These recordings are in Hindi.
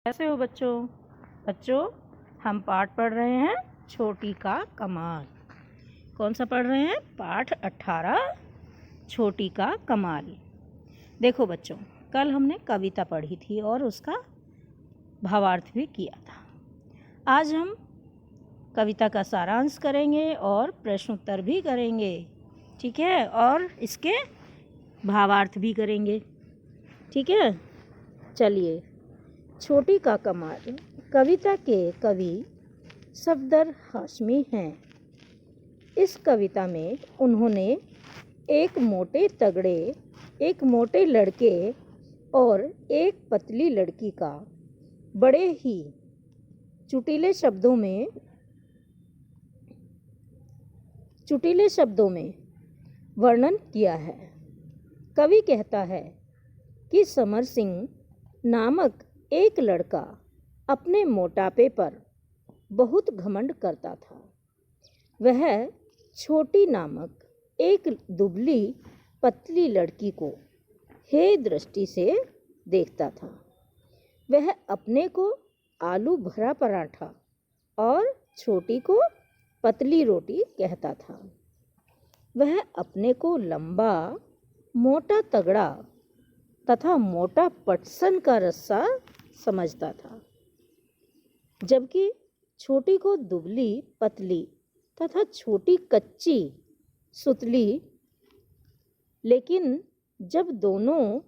कैसे हो बच्चों? बच्चों, हम पाठ पढ़ रहे हैं छोटी का कमाल। कौन सा पढ़ रहे हैं? पाठ 18 छोटी का कमाल। देखो बच्चों, कल हमने कविता पढ़ी थी और उसका भावार्थ भी किया था। आज हम कविता का सारांश करेंगे और प्रश्नोत्तर भी करेंगे, ठीक है? और इसके भावार्थ भी करेंगे, ठीक है? चलिए, छोटी का कमाल कविता के कवि सफदर हाशमी हैं। इस कविता में उन्होंने एक मोटे लड़के और एक पतली लड़की का बड़े ही चुटीले शब्दों में वर्णन किया है। कवि कहता है कि समर सिंह नामक एक लड़का अपने मोटापे पर बहुत घमंड करता था। वह छोटी नामक एक दुबली पतली लड़की को हे दृष्टि से देखता था। वह अपने को आलू भरा पराठा और छोटी को पतली रोटी कहता था। वह अपने को लंबा, मोटा तगड़ा तथा मोटा पटसन का रस्सा समझता था, जबकि छोटी को दुबली, पतली तथा छोटी कच्ची सुतली। लेकिन जब दोनों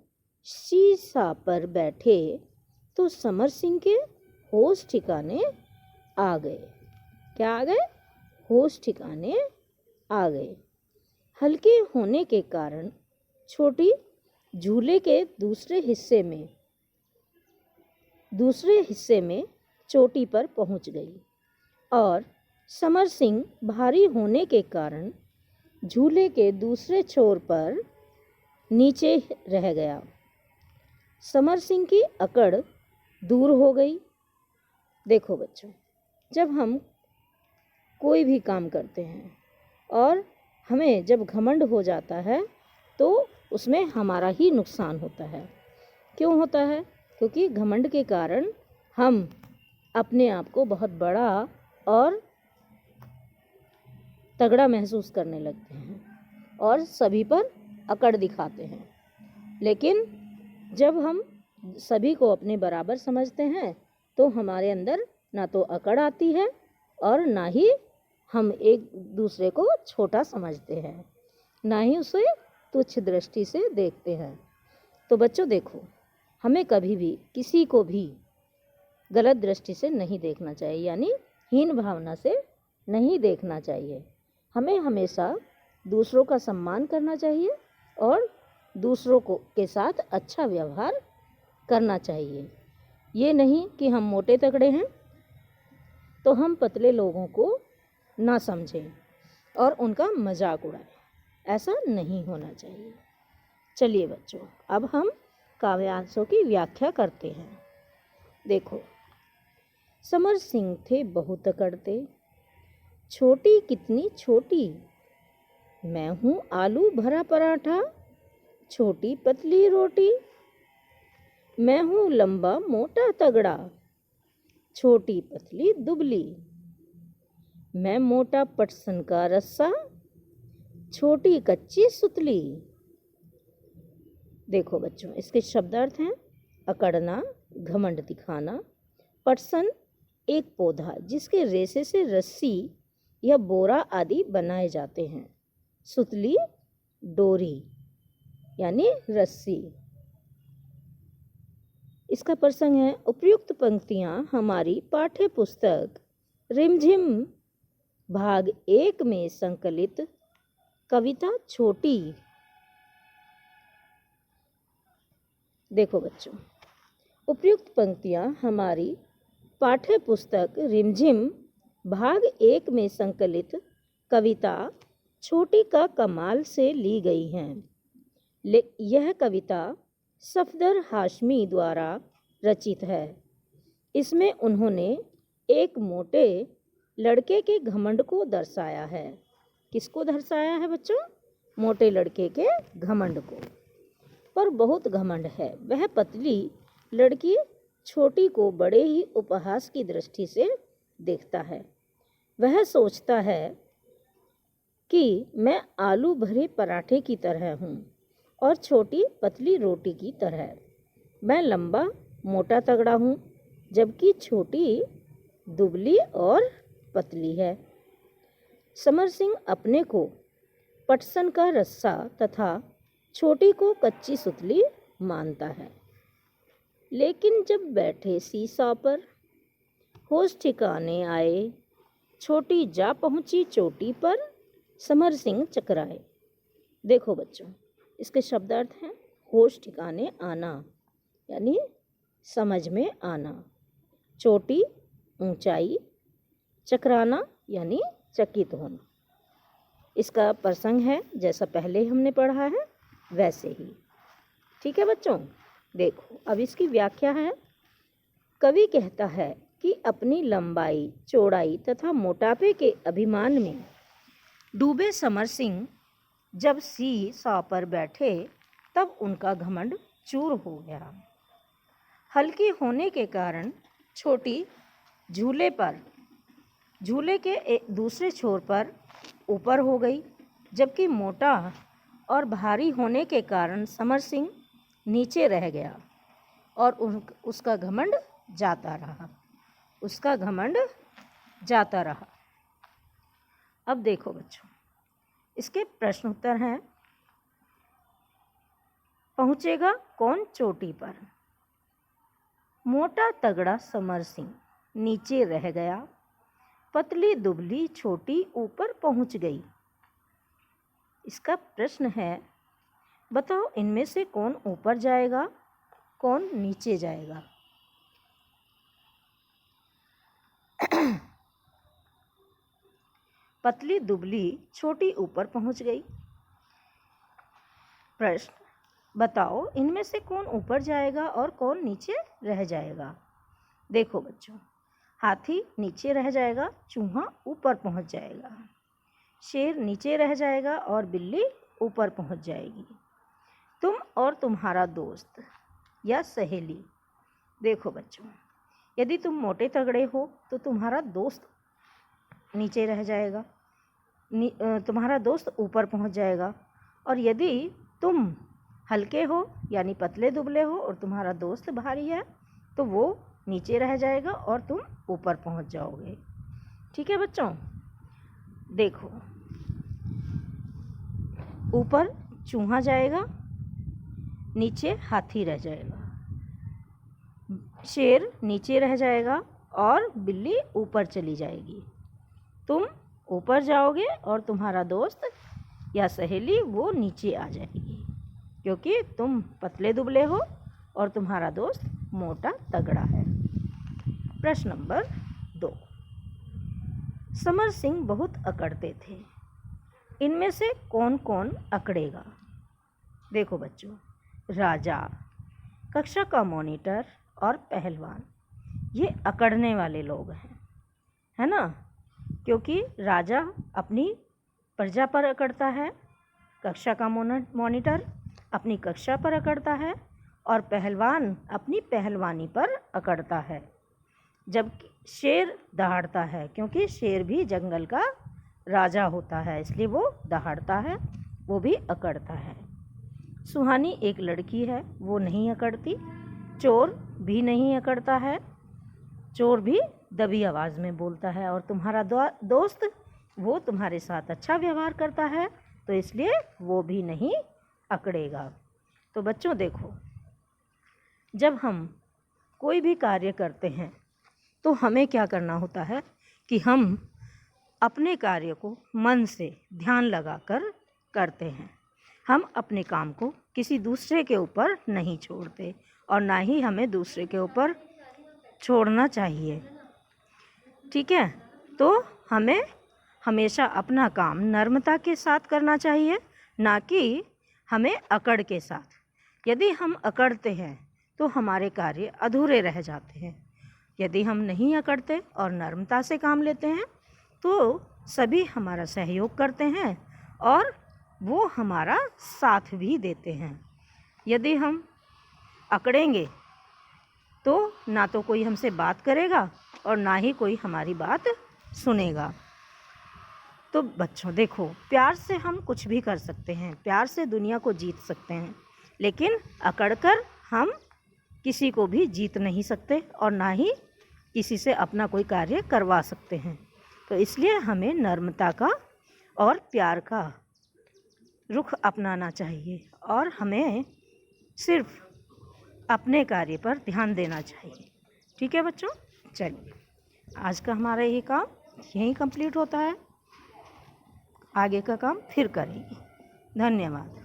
शीशा पर बैठे तो समर सिंह के होश ठिकाने आ गए। क्या आ गए? होश ठिकाने आ गए। हल्के होने के कारण छोटी झूले के दूसरे हिस्से में चोटी पर पहुंच गई और समर सिंह भारी होने के कारण झूले के दूसरे छोर पर नीचे रह गया। समर सिंह की अकड़ दूर हो गई। देखो बच्चों, जब हम कोई भी काम करते हैं और हमें जब घमंड हो जाता है तो उसमें हमारा ही नुकसान होता है। क्यों होता है? क्योंकि घमंड के कारण हम अपने आप को बहुत बड़ा और तगड़ा महसूस करने लगते हैं और सभी पर अकड़ दिखाते हैं। लेकिन जब हम सभी को अपने बराबर समझते हैं तो हमारे अंदर ना तो अकड़ आती है और ना ही हम एक दूसरे को छोटा समझते हैं, ना ही उसे तुच्छ दृष्टि से देखते हैं। तो बच्चों देखो, हमें कभी भी किसी को भी गलत दृष्टि से नहीं देखना चाहिए, यानी हीन भावना से नहीं देखना चाहिए। हमें हमेशा दूसरों का सम्मान करना चाहिए और दूसरों के साथ अच्छा व्यवहार करना चाहिए। ये नहीं कि हम मोटे तगड़े हैं तो हम पतले लोगों को ना समझें और उनका मजाक उड़ाएं। ऐसा नहीं होना चाहिए। चलिए बच्चों, अब हम काव्यांशों की व्याख्या करते हैं। देखो, समर सिंह थे बहुत अकड़ते, छोटी कितनी छोटी, मैं हूँ आलू भरा पराठा, छोटी पतली रोटी, मैं हूँ लंबा मोटा तगड़ा, छोटी पतली दुबली, मैं मोटा पटसन का रस्सा, छोटी कच्ची सुतली। देखो बच्चों, इसके शब्दार्थ हैं अकड़ना, घमंड दिखाना, पटसन एक पौधा जिसके रेशे से रस्सी या बोरा आदि बनाए जाते हैं, सुतली डोरी यानी रस्सी। इसका प्रसंग है उपयुक्त पंक्तियां हमारी पाठ्य पुस्तक रिमझिम भाग 1 में संकलित कविता छोटी। देखो बच्चों, उपयुक्त पंक्तियां हमारी पाठ्य पुस्तक रिमझिम भाग 1 में संकलित कविता छोटी का कमाल से ली गई हैं। यह कविता सफदर हाशमी द्वारा रचित है। इसमें उन्होंने एक मोटे लड़के के घमंड को दर्शाया है। किसको दर्शाया है बच्चों? मोटे लड़के के घमंड को। पर बहुत घमंड है। वह पतली लड़की छोटी को बड़े ही उपहास की दृष्टि से देखता है। वह सोचता है कि मैं आलू भरे पराठे की तरह हूँ और छोटी पतली रोटी की तरह। मैं लंबा मोटा तगड़ा हूँ, जबकि छोटी दुबली और पतली है। समर सिंह अपने को पटसन का रस्सा तथा छोटी को कच्ची सुतली मानता है। लेकिन जब बैठे सीसॉ पर होश ठिकाने आए, छोटी जा पहुंची चोटी पर, समर सिंह चकराए। देखो बच्चों, इसके शब्दार्थ हैं होश ठिकाने आना यानी समझ में आना, चोटी ऊंचाई, चकराना यानी चकित होना। इसका प्रसंग है जैसा पहले हमने पढ़ा है वैसे ही। ठीक है बच्चों, देखो अब इसकी व्याख्या है। कवि कहता है कि अपनी लंबाई, चौड़ाई तथा मोटापे के अभिमान में डूबे समर सिंह जब सीसॉ पर बैठे तब उनका घमंड चूर हो गया। हल्की होने के कारण छोटी झूले के दूसरे छोर पर ऊपर हो गई, जबकि मोटा और भारी होने के कारण समर सिंह नीचे रह गया और उसका घमंड जाता रहा। अब देखो बच्चों, इसके प्रश्न उत्तर हैं। पहुंचेगा कौन चोटी पर? मोटा तगड़ा समर सिंह नीचे रह गया, पतली दुबली छोटी ऊपर पहुंच गई। इसका प्रश्न है, बताओ इनमें से कौन ऊपर जाएगा, कौन नीचे जाएगा? पतली दुबली छोटी ऊपर पहुंच गई। प्रश्न, बताओ इनमें से कौन ऊपर जाएगा और कौन नीचे रह जाएगा? देखो बच्चों, हाथी नीचे रह जाएगा, चूहा ऊपर पहुंच जाएगा, शेर नीचे रह जाएगा और बिल्ली ऊपर पहुंच जाएगी। तुम और तुम्हारा दोस्त या सहेली। देखो बच्चों, यदि तुम मोटे तगड़े हो तो तुम्हारा दोस्त नीचे रह जाएगा, तुम्हारा दोस्त ऊपर पहुंच जाएगा। और यदि तुम हल्के हो यानी पतले दुबले हो और तुम्हारा दोस्त भारी है तो वो नीचे रह जाएगा और तुम ऊपर पहुंच जाओगे। ठीक है बच्चों, देखो ऊपर चूहा जाएगा, नीचे हाथी रह जाएगा, शेर नीचे रह जाएगा और बिल्ली ऊपर चली जाएगी। तुम ऊपर जाओगे और तुम्हारा दोस्त या सहेली वो नीचे आ जाएगी, क्योंकि तुम पतले दुबले हो और तुम्हारा दोस्त मोटा तगड़ा है। प्रश्न नंबर 2, समर सिंह बहुत अकड़ते थे। इनमें से कौन कौन अकड़ेगा? देखो बच्चों, राजा, कक्षा का मॉनिटर और पहलवान, ये अकड़ने वाले लोग हैं, है ना? क्योंकि राजा अपनी प्रजा पर अकड़ता है, कक्षा का मॉनिटर अपनी कक्षा पर अकड़ता है और पहलवान अपनी पहलवानी पर अकड़ता है। जबकि शेर दहाड़ता है, क्योंकि शेर भी जंगल का राजा होता है, इसलिए वो दहाड़ता है, वो भी अकड़ता है। सुहानी एक लड़की है, वो नहीं अकड़ती। चोर भी नहीं अकड़ता है, चोर भी दबी आवाज़ में बोलता है। और तुम्हारा दोस्त वो तुम्हारे साथ अच्छा व्यवहार करता है, तो इसलिए वो भी नहीं अकड़ेगा। तो बच्चों देखो, जब हम कोई भी कार्य करते हैं तो हमें क्या करना होता है कि हम अपने कार्य को मन से ध्यान लगाकर करते हैं। हम अपने काम को किसी दूसरे के ऊपर नहीं छोड़ते और ना ही हमें दूसरे के ऊपर छोड़ना चाहिए। ठीक है, तो हमें हमेशा अपना काम नम्रता के साथ करना चाहिए, ना कि हमें अकड़ के साथ। यदि हम अकड़ते हैं तो हमारे कार्य अधूरे रह जाते हैं। यदि हम नहीं अकड़ते और नम्रता से काम लेते हैं तो सभी हमारा सहयोग करते हैं और वो हमारा साथ भी देते हैं। यदि हम अकड़ेंगे तो ना तो कोई हमसे बात करेगा और ना ही कोई हमारी बात सुनेगा। तो बच्चों देखो, प्यार से हम कुछ भी कर सकते हैं, प्यार से दुनिया को जीत सकते हैं, लेकिन अकड़ कर हम किसी को भी जीत नहीं सकते और ना ही किसी से अपना कोई कार्य करवा सकते हैं। तो इसलिए हमें नम्रता का और प्यार का रुख अपनाना चाहिए और हमें सिर्फ अपने कार्य पर ध्यान देना चाहिए। ठीक है बच्चों, चलिए आज का हमारा ये काम यहीं कंप्लीट होता है, आगे का काम फिर करेंगे। धन्यवाद।